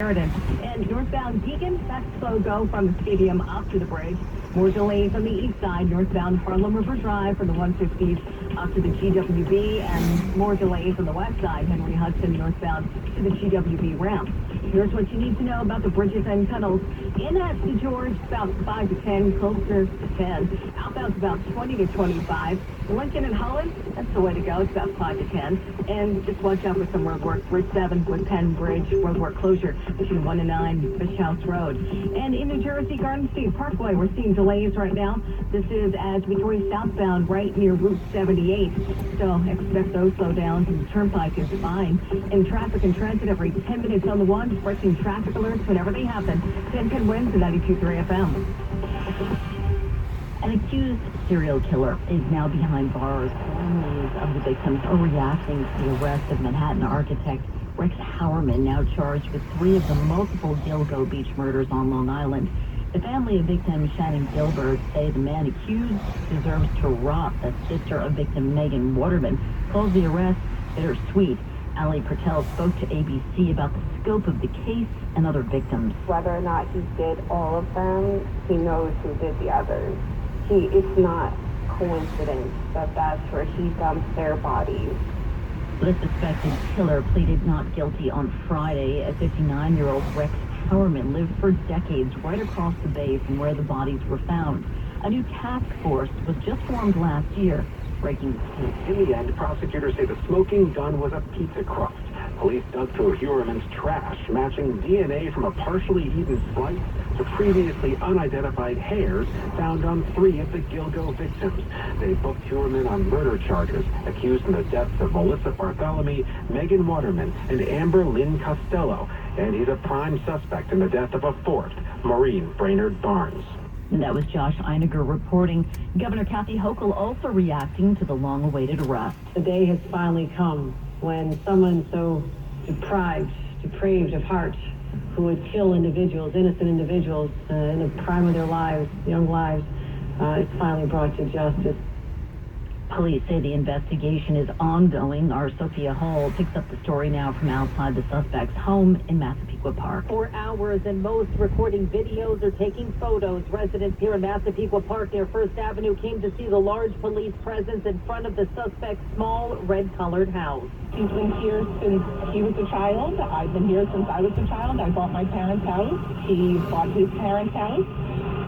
And northbound Deacon, that's slow go from the stadium up to the bridge. More delays on the east side, northbound Harlem River Drive from the 150s up to the GWB, and more delays on the west side, Henry Hudson northbound to the GWB ramp. Here's what you need to know about the bridges and tunnels. In at St. George, about 5 to 10, closer to 10. Outbound's about 20 to 25. Lincoln and Holland, that's the way to go. It's about 5 to 10. And just watch out for some road work. Bridge 7 with Penn Bridge, road work closure between 1 and 9 Fish House Road. And in New Jersey, Garden State Parkway, we're seeing delays right now. This is as we go southbound right near Route 78. So expect those slowdowns, and the turnpike is fine. And traffic and transit every 10 minutes on the one, breaking traffic alerts whenever they happen. 10 wins at 92.3 FM. An accused serial killer is now behind bars. Families of the victims are reacting to the arrest of Manhattan architect Rex Howerman, now charged with 3 of the multiple Gilgo Beach murders on Long Island. The family of victim Shannon Gilbert say the man accused deserves to rot. The sister of victim Megan Waterman calls the arrest bittersweet. Ali Patel spoke to ABC about the scope of the case and other victims. Whether or not he did all of them, he knows who did the others. It's not coincidence that that's where he dumped their bodies. The suspected killer pleaded not guilty on Friday. A 59-year-old Rex Howerman lived for decades right across the bay from where the bodies were found. A new task force was just formed last year, breaking the case. In the end, prosecutors say the smoking gun was a pizza crust. Police dug through Howerman's trash, matching DNA from a partially eaten slice to previously unidentified hairs found on 3 of the Gilgo victims. They booked Howerman on murder charges, accused in the deaths of Melissa Bartholomew, Megan Waterman, and Amber Lynn Costello. And he's a prime suspect in the death of a 4th, Maureen Brainerd Barnes. And that was Josh Einiger reporting. Governor Kathy Hochul also reacting to the long-awaited arrest. The day has finally come when someone so depraved of heart, who would kill individuals, innocent individuals, in the prime of their lives, young lives, is finally brought to justice. Police say the investigation is ongoing. Our Sophia Hall picks up the story now from outside the suspect's home in Massapequa Park. For hours, and most recording videos or taking photos. Residents here in Massapequa Park near First Avenue came to see the large police presence in front of the suspect's small red-colored house. He's been here since he was a child. I've been here since I was a child. I bought my parents' house. He bought his parents' house.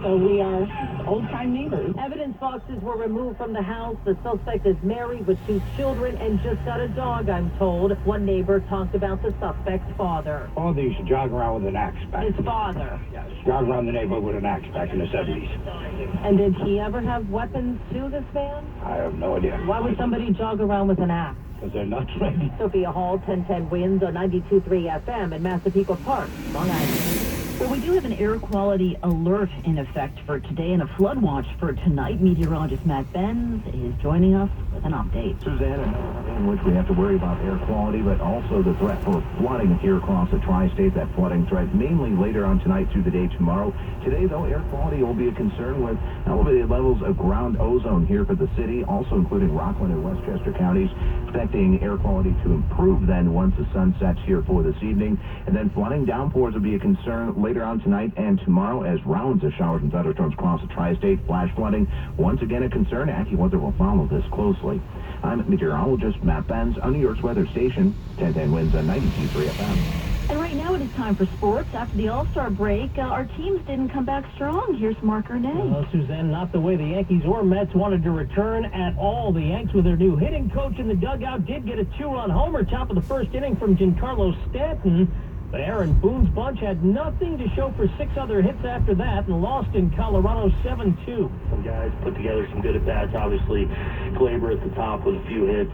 So we are old-time neighbors. Evidence boxes were removed from the house. The suspect is married with 2 children and just got a dog, I'm told. One neighbor talked about the suspect's father. All these jog around with an axe back. His father. Yes, jog around the neighborhood with an axe back in the 70s. And did he ever have weapons to this man? I have no idea. Why would somebody jog around with an axe? Because they're nuts, maybe. Sophia Hall, 1010 wins on 92.3 FM in Massapequa Park, Long Island. Well, we do have an air quality alert in effect for today and a flood watch for tonight. Meteorologist Matt Benz is joining us with an update. Suzanne, in which we have to worry about air quality, but also the threat for flooding here across the tri-state. That flooding threat mainly later on tonight through the day tomorrow. Today, though, air quality will be a concern with elevated levels of ground ozone here for the city, also including Rockland and Westchester counties. Expecting air quality to improve then once the sun sets here for this evening. And then flooding downpours will be a concern later on tonight and tomorrow as rounds of showers and thunderstorms across the tri-state. Flash flooding, once again a concern. AccuWeather will follow this closely. I'm meteorologist Matt Benz on New York's weather station. 1010 wins on 92.3 FM. And right now it is time for sports. After the All-Star break, our teams didn't come back strong. Here's Mark Arnay. Well, Suzanne, not the way the Yankees or Mets wanted to return at all. The Yanks, with their new hitting coach in the dugout, did get a 2-run homer top of the first inning from Giancarlo Stanton. But Aaron Boone's bunch had nothing to show for 6 other hits after that and lost in Colorado 7-2. Some guys put together some good at-bats. Obviously, Glaber at the top with a few hits.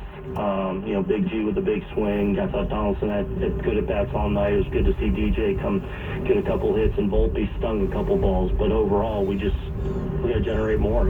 Big G with a big swing. I thought Donaldson had good at-bats all night. It was good to see DJ come get a couple hits, and Volpe stung a couple balls. But overall, we got to generate more,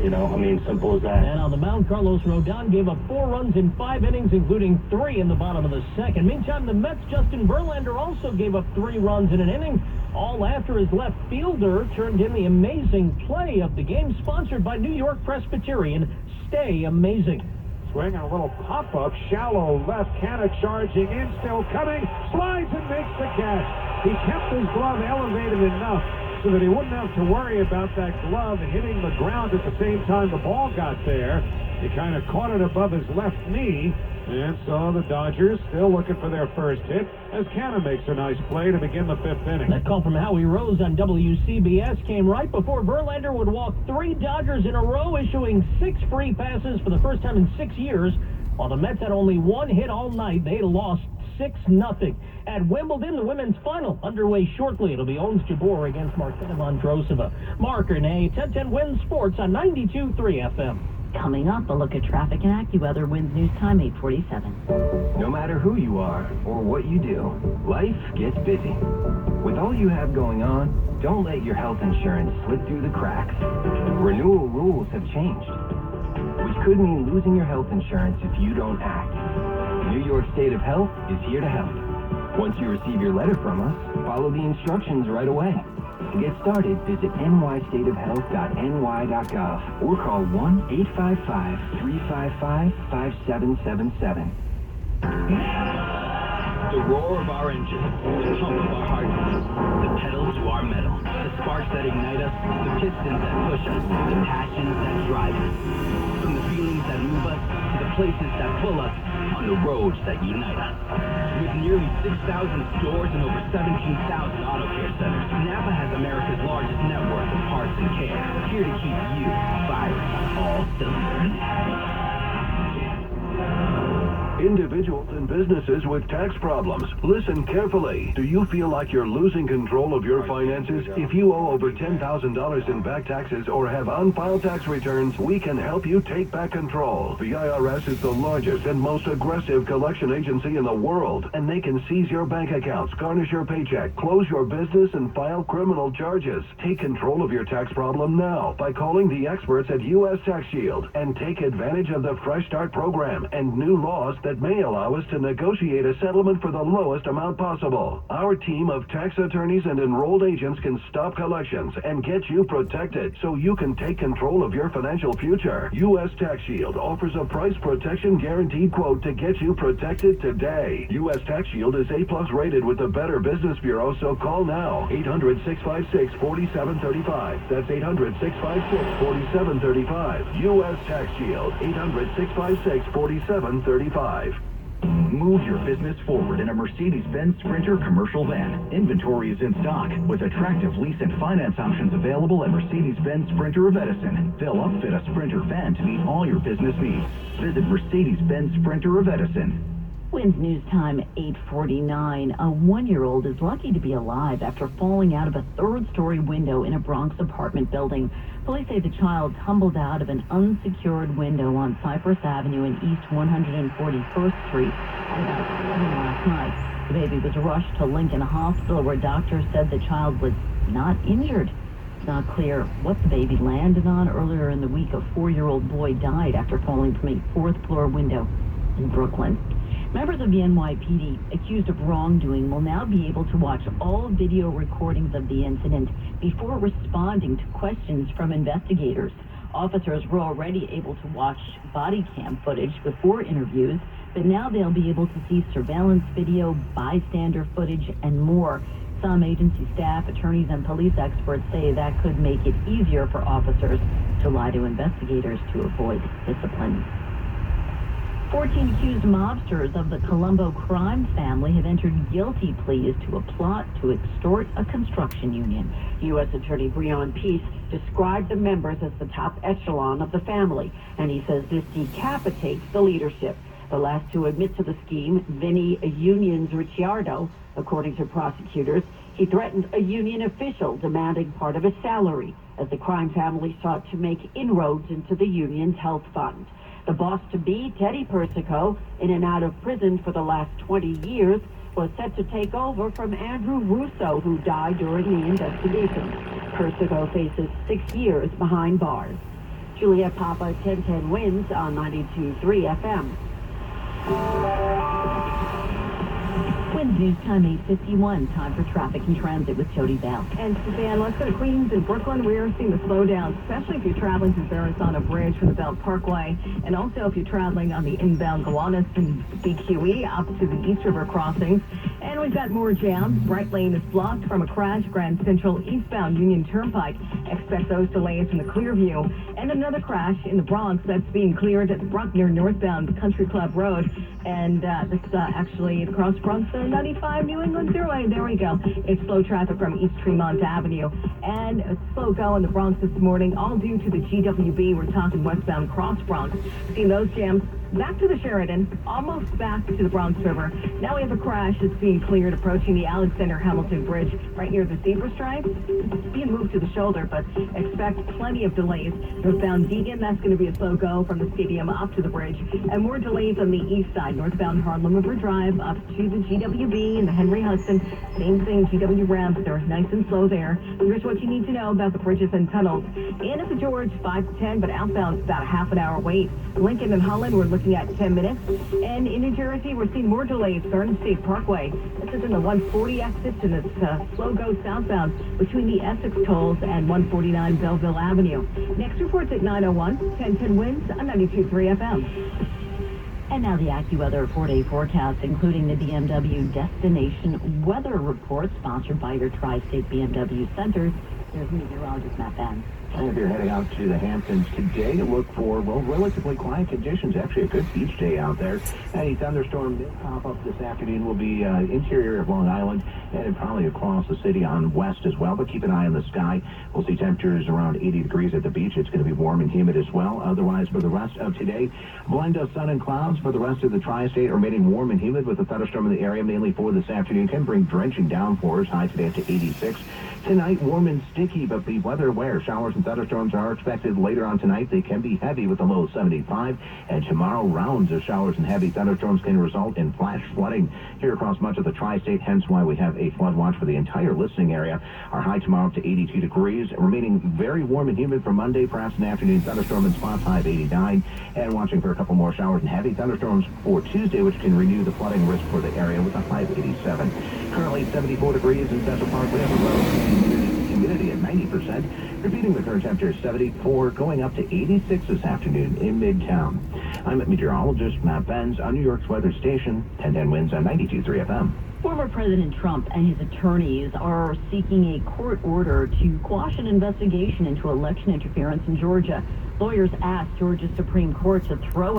simple as that. And on the mound, Carlos Rodon gave up 4 runs in 5 innings, including 3 in the bottom of the second. Meantime, the Mets' Justin Verlander also gave up 3 runs in an inning, all after his left fielder turned in the amazing play of the game, sponsored by New York Presbyterian. Stay amazing. Swing on a little pop-up, shallow left, Canna charging in, still coming, slides and makes the catch. He kept his glove elevated enough so that he wouldn't have to worry about that glove hitting the ground at the same time the ball got there. He kind of caught it above his left knee, and so the Dodgers still looking for their first hit as Canna makes a nice play to begin the fifth inning. That call from Howie Rose on WCBS came right before Verlander would walk 3 Dodgers in a row, issuing 6 free passes for the first time in 6 years. While the Mets had only 1 hit all night, they lost 6-0. At Wimbledon, the women's final underway shortly. It'll be Ons Jabeur against Martina Vondrousova. Mark Renee, 1010 Wins Sports on 92.3 FM. Coming up, a look at traffic and AccuWeather. Winds News Time 8:47. No matter who you are or what you do, life gets busy. With all you have going on, don't let your health insurance slip through the cracks. Renewal rules have changed, which could mean losing your health insurance if you don't act. New York State of Health is here to help. Once you receive your letter from us, follow the instructions right away. To get started, visit nystateofhealth.ny.gov or call 1-855-355-5777. The roar of our engine, the pump of our heartbeat, the pedal to our metal, the sparks that ignite us, the pistons that push us, the passions that drive us. From the feelings that move us to the places that pull us, on the roads that unite us. With nearly 6,000 stores and over 17,000 auto care centers, Napa has America's largest network of parts and care, here to keep you firing on all cylinders. Individuals and businesses with tax problems, listen carefully. Do you feel like you're losing control of your finances? If you owe over $10,000 in back taxes or have unfiled tax returns, we can help you take back control. The IRS is the largest and most aggressive collection agency in the world, and they can seize your bank accounts, garnish your paycheck, close your business, and file criminal charges. Take control of your tax problem now by calling the experts at U.S. Tax Shield and take advantage of the Fresh Start program and new laws that may allow us to negotiate a settlement for the lowest amount possible. Our team of tax attorneys and enrolled agents can stop collections and get you protected so you can take control of your financial future. U.S. Tax Shield offers a price protection guaranteed quote to get you protected today. U.S. Tax Shield is A+ rated with the Better Business Bureau, so call now. 800-656-4735. That's 800-656-4735. U.S. Tax Shield. 800-656-4735. Move your business forward in a Mercedes-Benz Sprinter commercial van. Inventory is in stock with attractive lease and finance options available at Mercedes-Benz Sprinter of Edison. They'll upfit a Sprinter van to meet all your business needs. Visit Mercedes-Benz Sprinter of Edison. Winds News Time 8:49. A 1-year-old is lucky to be alive after falling out of a 3rd-story window in a Bronx apartment building. Police say the child tumbled out of an unsecured window on Cypress Avenue and East 141st Street at about 7 last night. The baby was rushed to Lincoln Hospital, where doctors said the child was not injured. It's not clear what the baby landed on. Earlier in the week, a 4-year-old boy died after falling from a 4th-floor window in Brooklyn. Members of the NYPD accused of wrongdoing will now be able to watch all video recordings of the incident before responding to questions from investigators. Officers were already able to watch body cam footage before interviews, but now they'll be able to see surveillance video, bystander footage, and more. Some agency staff, attorneys, and police experts say that could make it easier for officers to lie to investigators to avoid discipline. 14 accused mobsters of the Colombo crime family have entered guilty pleas to a plot to extort a construction union. U.S. Attorney Breon Peace described the members as the top echelon of the family, and he says this decapitates the leadership. The last to admit to the scheme, Vinny Unions Ricciardo, according to prosecutors, he threatened a union official demanding part of his salary as the crime family sought to make inroads into the union's health fund. The boss-to-be, Teddy Persico, in and out of prison for the last 20 years, was set to take over from Andrew Russo, who died during the investigation. Persico faces 6 years behind bars. Juliet Papa, 1010 Wins on 92.3 FM. Winds News Time 8:51. Time for traffic and transit with Jody Bell. And Suzanne, let's go to Queens and Brooklyn. We are seeing the slowdown, especially if you're traveling through Verrazano Bridge from the Belt Parkway, and also if you're traveling on the inbound Gowanus and BQE opposite the East River crossings. And we we've got more jams. Bright Lane is blocked from a crash. Grand Central eastbound Union Turnpike. Expect those delays in the Clearview. And another crash in the Bronx that's being cleared at the Bruckner northbound Country Club Road. And this actually across Bronx 95 New England Thruway. There we go. It's slow traffic from East Tremont Avenue. And a slow go in the Bronx this morning, all due to the GWB. We're talking westbound Cross Bronx. Seeing those jams back to the Sheridan, almost back to the Bronx River. Now we have a crash that's being cleared approaching the Alexander Hamilton Bridge right near the zebra stripe. It's being moved to the shoulder, but expect plenty of delays. Northbound Deegan, that's going to be a slow go from the stadium up to the bridge. And more delays on the east side, northbound Harlem River Drive up to the GWB and the Henry Hudson. Same thing, GW ramps, they're nice and slow there. Here's what you need to know about the bridges and tunnels. In at the George, 5 to 10, but outbound about a half an hour wait. Lincoln and Holland, we're looking at 10 minutes. And in New Jersey, we're seeing more delays. Garden State Parkway. This is in the 140 exit, and it's slow go southbound between the Essex tolls and 149 Belleville Avenue. Next report's at 9:01. 1010 winds on 92.3 FM. And now the AccuWeather 4-day forecast, including the BMW Destination Weather Report, sponsored by your Tri-State BMW Centers. There's meteorologist Matt Benz. And if you're heading out to the Hamptons today, look for, well, relatively quiet conditions. Actually, a good beach day out there. Any thunderstorm did pop up this afternoon will be interior of Long Island and probably across the city on west as well. But keep an eye on the sky. We'll see temperatures around 80 degrees at the beach. It's going to be warm and humid as well. Otherwise, for the rest of today, blend of sun and clouds for the rest of the tri-state, remaining warm and humid with a thunderstorm in the area mainly for this afternoon. Can bring drenching downpours. High today up to 86. Tonight, warm and sticky, but be weather aware. Showers and thunderstorms are expected later on tonight. They can be heavy with a low of 75. And tomorrow, rounds of showers and heavy thunderstorms can result in flash flooding here across much of the tri-state, hence why we have a flood watch for the entire listening area. Our high tomorrow up to 82 degrees, remaining very warm and humid for Monday, perhaps an afternoon thunderstorm in spots, high of 89. And watching for a couple more showers and heavy thunderstorms for Tuesday, which can renew the flooding risk for the area with a high of 87. Currently 74 degrees in Central Park. We have a low humidity at 90%. Repeating the current temperature is 74, going up to 86 this afternoon in Midtown. I'm meteorologist Matt Benz on New York's weather station, 1010 winds on 92.3 FM. Former President Trump and his attorneys are seeking a court order to quash an investigation into election interference in Georgia. Lawyers asked Georgia's Supreme Court to throw